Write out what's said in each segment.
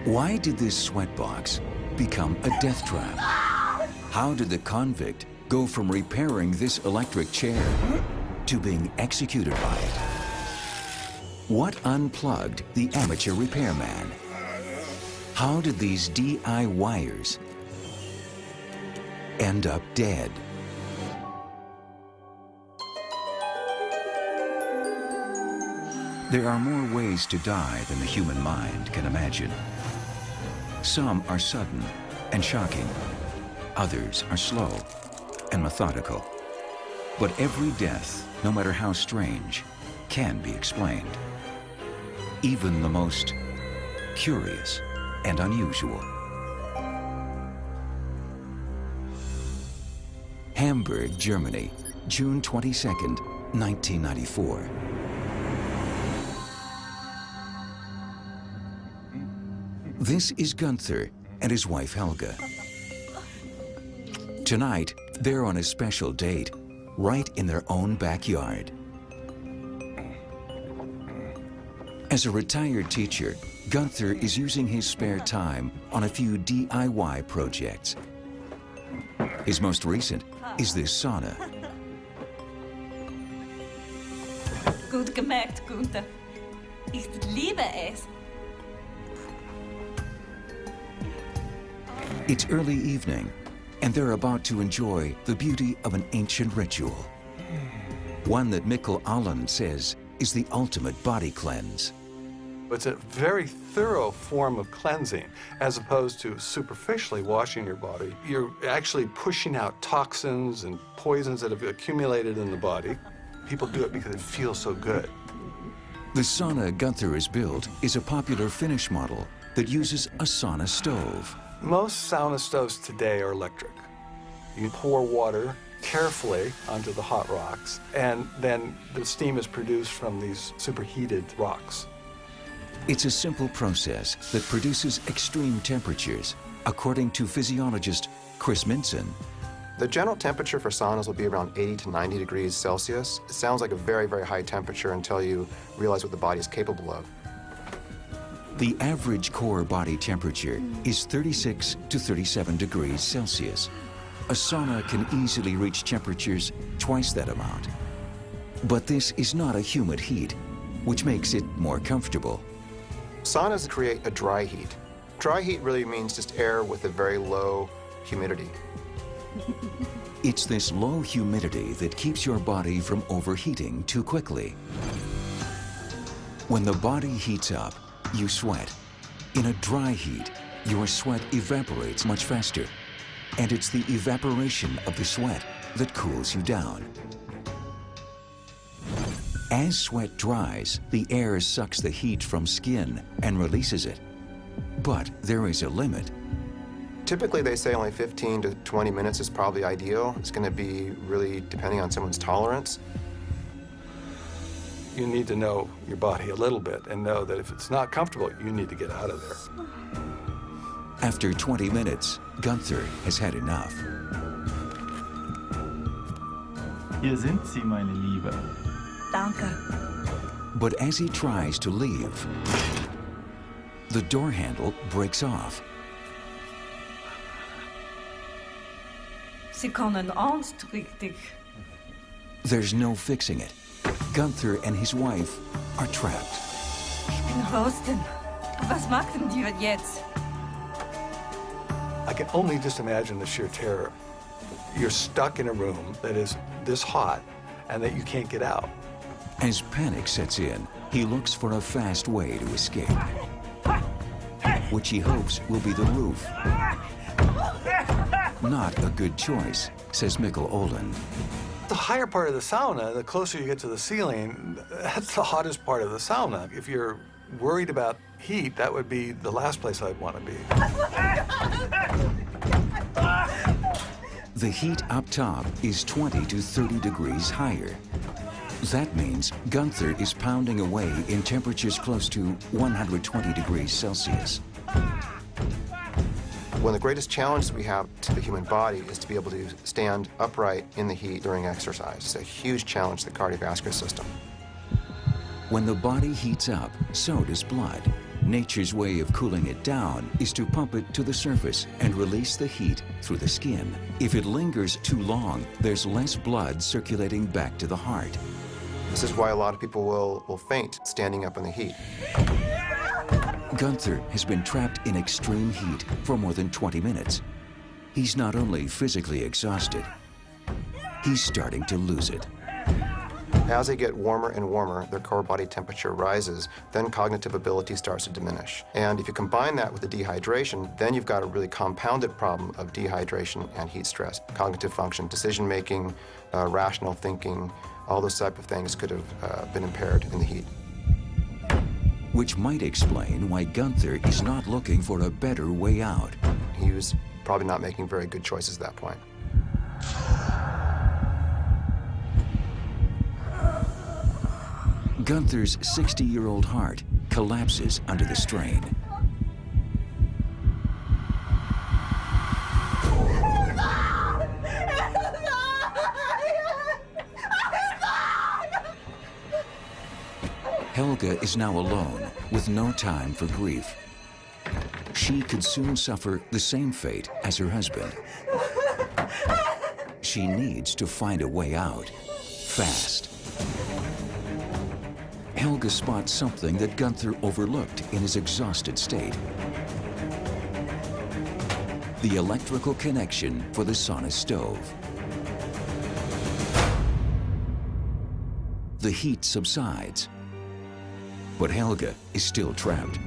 Why did this sweatbox become a death trap? How did the convict go from repairing this electric chair to being executed by it? What unplugged the amateur repairman? How did these DIYers end up dead? There are more ways to die than the human mind can imagine. Some are sudden and shocking. Others are slow and methodical. But every death, no matter how strange, can be explained. Even the most curious and unusual. Hamburg, Germany, June 22nd, 1994. This is Gunther and his wife Helga. Tonight, they're on a special date, right in their own backyard. As a retired teacher, Gunther is using his spare time on a few DIY projects. His most recent is this sauna. Gut gemerkt, Gunther. Ich liebe es. It's early evening, and they're about to enjoy the beauty of an ancient ritual. One that Mikkel Allen says is the ultimate body cleanse. It's a very thorough form of cleansing, as opposed to superficially washing your body. You're actually pushing out toxins and poisons that have accumulated in the body. People do it because it feels so good. The sauna Gunther has built is a popular Finnish model that uses a sauna stove. Most sauna stoves today are electric. You pour water carefully onto the hot rocks, and then the steam is produced from these superheated rocks. It's a simple process that produces extreme temperatures, according to physiologist Chris Minson. The general temperature for saunas will be around 80 to 90 degrees Celsius. It sounds like a very, very high temperature until you realize what the body is capable of. The average core body temperature is 36 to 37 degrees Celsius. A sauna can easily reach temperatures twice that amount. But this is not a humid heat, which makes it more comfortable. Saunas create a dry heat. Dry heat really means just air with a very low humidity. It's this low humidity that keeps your body from overheating too quickly. When the body heats up, you sweat. In a dry heat, your sweat evaporates much faster. And it's the evaporation of the sweat that cools you down. As sweat dries, the air sucks the heat from skin and releases it. But there is a limit. Typically, they say only 15 to 20 minutes is probably ideal. It's going to be really depending on someone's tolerance. You need to know your body a little bit and know that if it's not comfortable, you need to get out of there. After 20 minutes, Gunther has had enough. Hier sind Sie, meine Liebe. Danke. But as he tries to leave, the door handle breaks off. Sie können Angst richtig. There's no fixing it. Gunther and his wife are trapped. Ich bin Rosten. Was machen wir jetzt? I can only just imagine the sheer terror. You're stuck in a room that is this hot and that you can't get out. As panic sets in, he looks for a fast way to escape, which he hopes will be the roof. Not a good choice, says Mikkel Olin. The higher part of the sauna, the closer you get to the ceiling, that's the hottest part of the sauna. If you're worried about heat, that would be the last place I'd want to be. The heat up top is 20 to 30 degrees higher. That means Gunther is pounding away in temperatures close to 120 degrees Celsius. One of the greatest challenges we have to the human body is to be able to stand upright in the heat during exercise. It's a huge challenge to the cardiovascular system. When the body heats up, so does blood. Nature's way of cooling it down is to pump it to the surface and release the heat through the skin. If it lingers too long, there's less blood circulating back to the heart. This is why a lot of people will faint standing up in the heat. Gunther has been trapped in extreme heat for more than 20 minutes. He's not only physically exhausted, he's starting to lose it. As they get warmer and warmer, their core body temperature rises, then cognitive ability starts to diminish. And if you combine that with the dehydration, then you've got a really compounded problem of dehydration and heat stress. Cognitive function, decision-making, rational thinking, all those type of things could have been impaired in the heat. Which might explain why Gunther is not looking for a better way out. He was probably not making very good choices at that point. Gunther's 60-year-old heart collapses under the strain. Helga is now alone with no time for grief. She could soon suffer the same fate as her husband. She needs to find a way out, fast. Helga spots something that Gunther overlooked in his exhausted state. The electrical connection for the sauna stove. The heat subsides, but Helga is still trapped.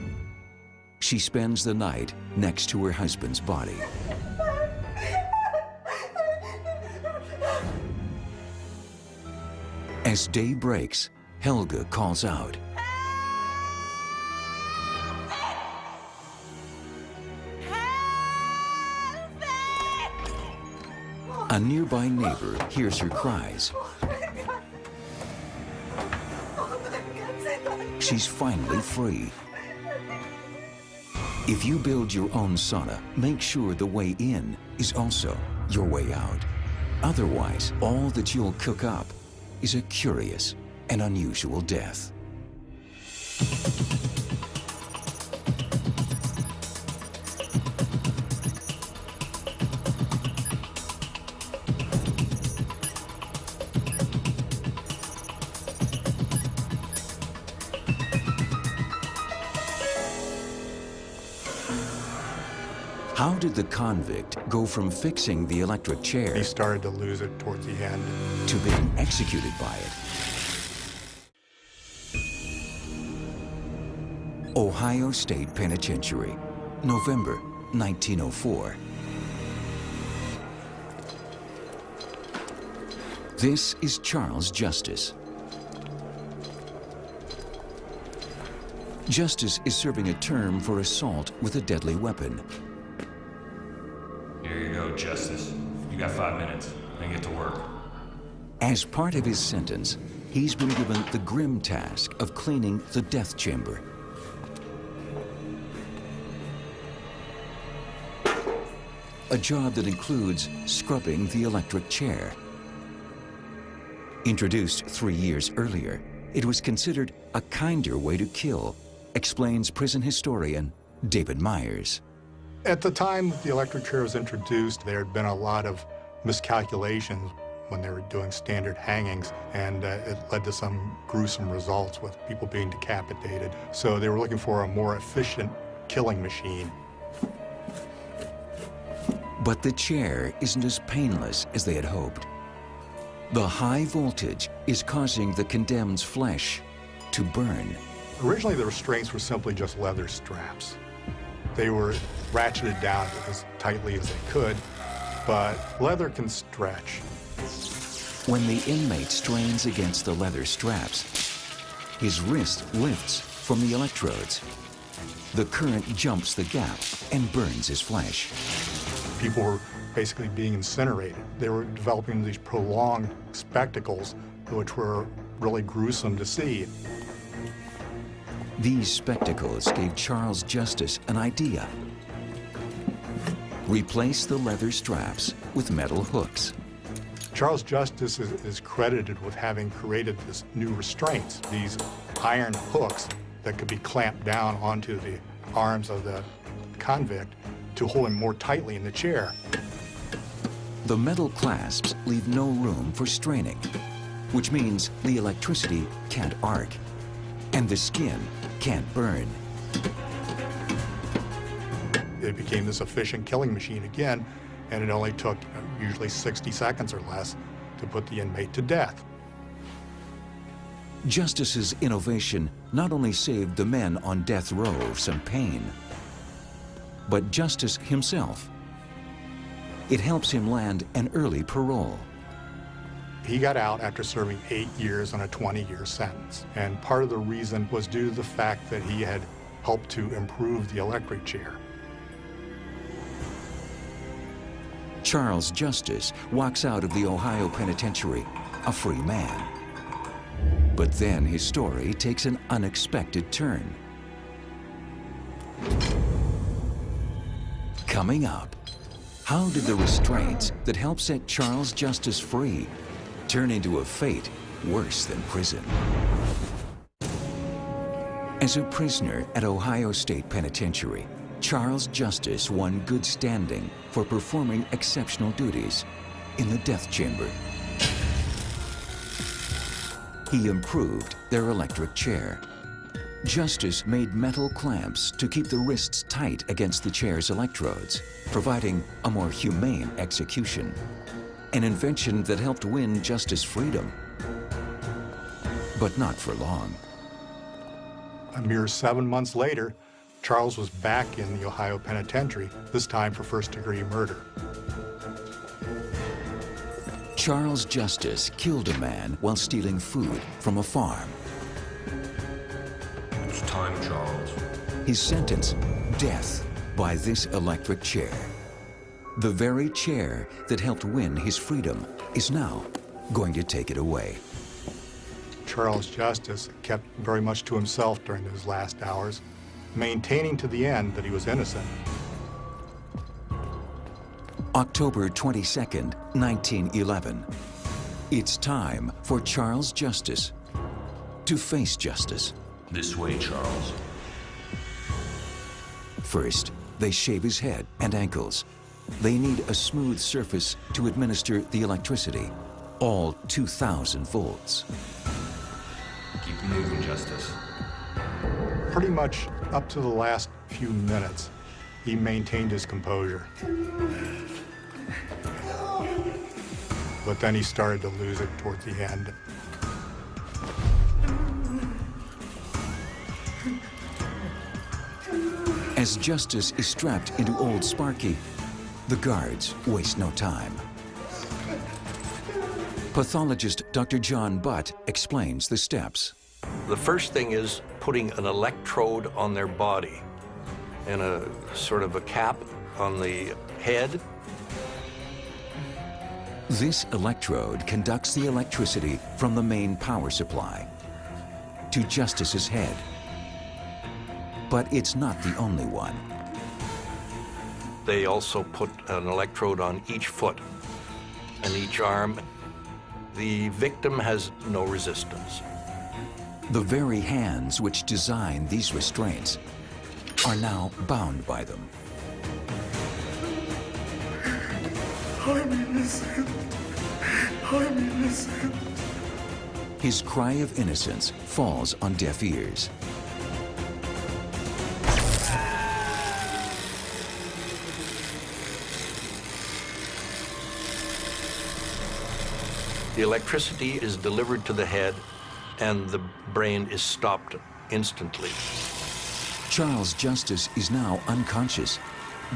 She spends the night next to her husband's body. As day breaks, Helga calls out. A nearby neighbor hears her cries. She's finally free. If you build your own sauna, make sure the way in is also your way out. Otherwise, all that you'll cook up is a curious and unusual death. How did the convict go from fixing the electric chair He started to lose it towards the end. to being executed by it? Ohio State Penitentiary, November 1904. This is Charles Justice. Justice is serving a term for assault with a deadly weapon. Here you go, Justice. You got 5 minutes. Then get to work. As part of his sentence, he's been given the grim task of cleaning the death chamber. A job that includes scrubbing the electric chair. Introduced 3 years earlier, it was considered a kinder way to kill, explains prison historian David Myers. At the time the electric chair was introduced, there had been a lot of miscalculations when they were doing standard hangings, and it led to some gruesome results with people being decapitated. So they were looking for a more efficient killing machine. But the chair isn't as painless as they had hoped. The high voltage is causing the condemned's flesh to burn. Originally, the restraints were simply just leather straps. They were ratcheted down as tightly as they could, but leather can stretch. When the inmate strains against the leather straps, his wrist lifts from the electrodes. The current jumps the gap and burns his flesh. People were basically being incinerated. They were developing these prolonged spectacles, which were really gruesome to see. These spectacles gave Charles Justice an idea. Replace the leather straps with metal hooks. Charles Justice is credited with having created this new restraints, these iron hooks that could be clamped down onto the arms of the convict to hold him more tightly in the chair. The metal clasps leave no room for straining, which means the electricity can't arc and the skin can't burn. It became this efficient killing machine again, and it only took usually 60 seconds or less to put the inmate to death. Justice's innovation not only saved the men on death row some pain, but Justice himself. It helps him land an early parole. He got out after serving 8 years on a 20-year sentence, and part of the reason was due to the fact that he had helped to improve the electric chair. Charles Justice walks out of the Ohio penitentiary a free man. But then his story takes an unexpected turn. Coming up, how did the restraints that helped set Charles Justice free turn into a fate worse than prison? As a prisoner at Ohio State Penitentiary, Charles Justice won good standing for performing exceptional duties in the death chamber. He improved their electric chair. Justice made metal clamps to keep the wrists tight against the chair's electrodes, providing a more humane execution. An invention that helped win Justice freedom. But not for long. A mere 7 months later, Charles was back in the Ohio Penitentiary, this time for first-degree murder. Charles Justice killed a man while stealing food from a farm. It's time, Charles. His sentence, death by this electric chair. The very chair that helped win his freedom is now going to take it away. Charles Justice kept very much to himself during his last hours, maintaining to the end that he was innocent. October 22nd, 1911. It's time for Charles Justice to face justice. This way, Charles. First, they shave his head and ankles. They need a smooth surface to administer the electricity, all 2,000 volts. Keep moving, Justice. Pretty much up to the last few minutes, he maintained his composure. But then he started to lose it towards the end. As Justice is strapped into Old Sparky, the guards waste no time. Pathologist Dr. John Butt explains the steps. The first thing is putting an electrode on their body and a sort of a cap on the head. This electrode conducts the electricity from the main power supply to Justice's head. But it's not the only one. They also put an electrode on each foot and each arm. The victim has no resistance. The very hands which design these restraints are now bound by them. I'm innocent. I'm innocent. His cry of innocence falls on deaf ears. The electricity is delivered to the head and the brain is stopped instantly. Charles Justice is now unconscious,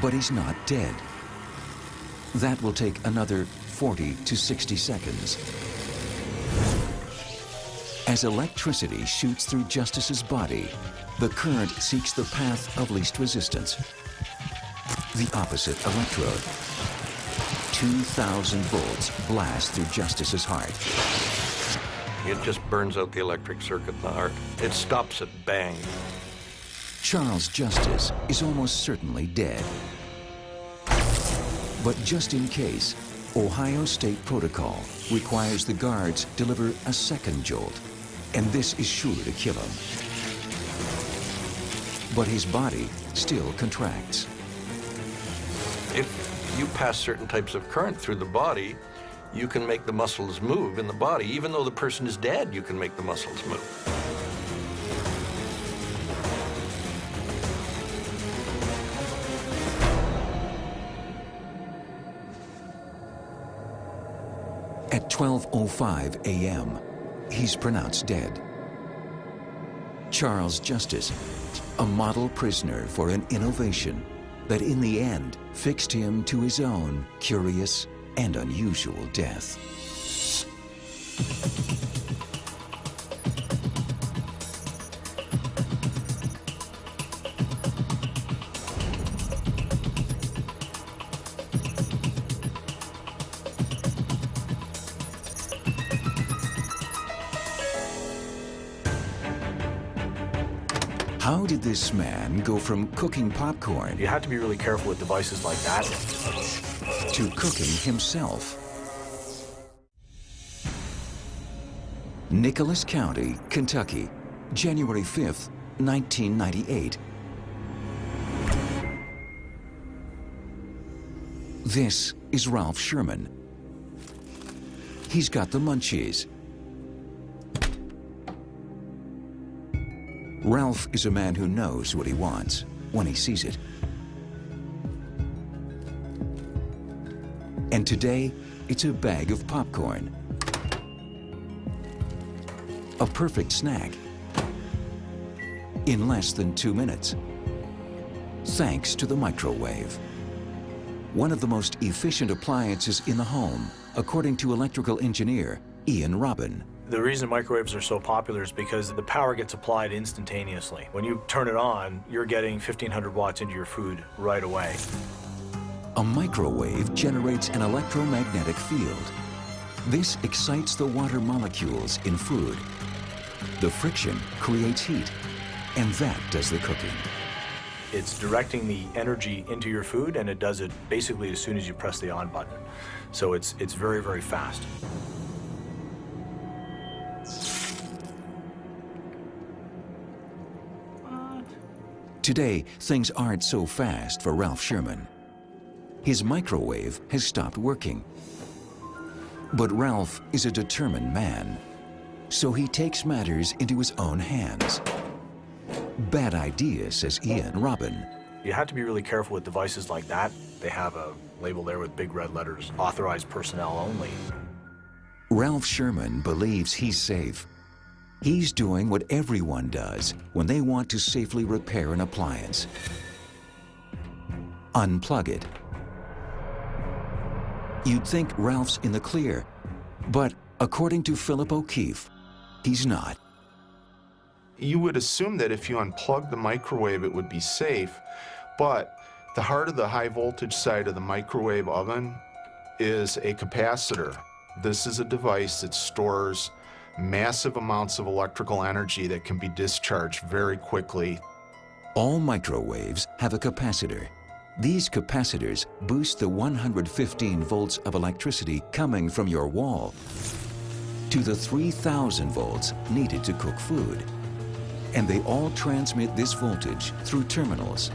but he's not dead. That will take another 40 to 60 seconds. As electricity shoots through Justice's body, the current seeks the path of least resistance. The opposite electrode. 2,000 volts blast through Justice's heart. It just burns out the electric circuit in the heart. It stops at bang. Charles Justice is almost certainly dead. But just in case, Ohio State protocol requires the guards deliver a second jolt, and this is sure to kill him. but his body still contracts. If you pass certain types of current through the body, you can make the muscles move in the body. Even though the person is dead, you can make the muscles move. At 12:05 a.m., he's pronounced dead. Charles Justice, a model prisoner for an innovation that in the end fixed him to his own curious and unusual death. How did this man go from cooking popcorn You have to be really careful with devices like that. to cooking himself? Nicholas County, Kentucky, January 5th, 1998. This is Ralph Sherman. He's got the munchies. Ralph is a man who knows what he wants when he sees it. And today, it's a bag of popcorn. A perfect snack in less than 2 minutes, thanks to the microwave. One of the most efficient appliances in the home, according to electrical engineer Ian Robin. The reason microwaves are so popular is because the power gets applied instantaneously. When you turn it on, you're getting 1,500 watts into your food right away. A microwave generates an electromagnetic field. This excites the water molecules in food. The friction creates heat, and that does the cooking. It's directing the energy into your food, and it does it basically as soon as you press the on button. So it's very, very fast. Today, things aren't so fast for Ralph Sherman. His microwave has stopped working. But Ralph is a determined man, so he takes matters into his own hands. Bad idea, says Ian Robin. You have to be really careful with devices like that. They have a label there with big red letters, authorized personnel only. Ralph Sherman believes he's safe. He's doing what everyone does when they want to safely repair an appliance. Unplug it. You'd think Ralph's in the clear, but according to Philip O'Keefe, he's not. You would assume that if you unplug the microwave, it would be safe, but the heart of the high voltage side of the microwave oven is a capacitor. This is a device that stores massive amounts of electrical energy that can be discharged very quickly. All microwaves have a capacitor. These capacitors boost the 115 volts of electricity coming from your wall to the 3,000 volts needed to cook food. And they all transmit this voltage through terminals.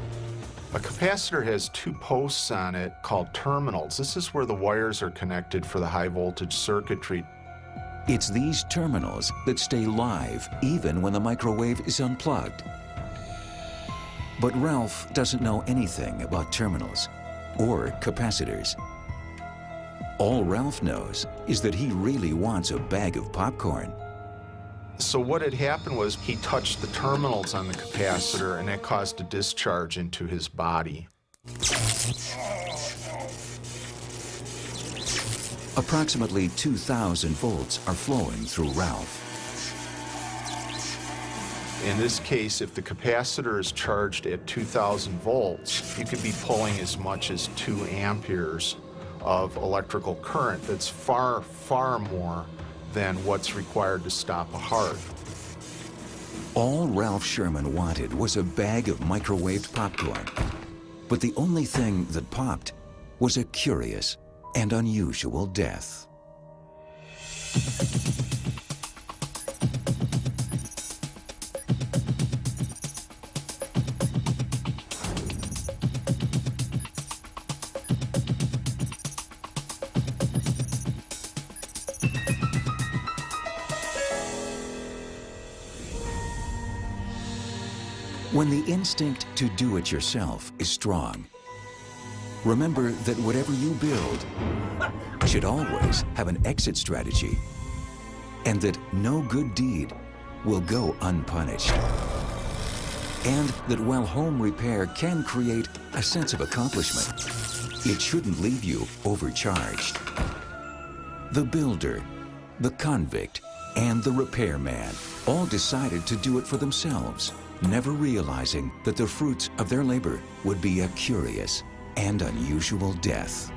A capacitor has 2 posts on it called terminals. This is where the wires are connected for the high voltage circuitry. It's these terminals that stay live even when the microwave is unplugged. But Ralph doesn't know anything about terminals or capacitors. All Ralph knows is that he really wants a bag of popcorn. So what had happened was he touched the terminals on the capacitor, and that caused a discharge into his body. Approximately 2,000 volts are flowing through Ralph. In this case, if the capacitor is charged at 2,000 volts, you could be pulling as much as 2 amperes of electrical current. That's far, far more than what's required to stop a heart. All Ralph Sherman wanted was a bag of microwaved popcorn. But the only thing that popped was a curious and unusual death. When the instinct to do it yourself is strong, remember that whatever you build should always have an exit strategy, and that no good deed will go unpunished. And that while home repair can create a sense of accomplishment, it shouldn't leave you overcharged. The builder, the convict, and the repairman all decided to do it for themselves, never realizing that the fruits of their labor would be a curious and unusual death.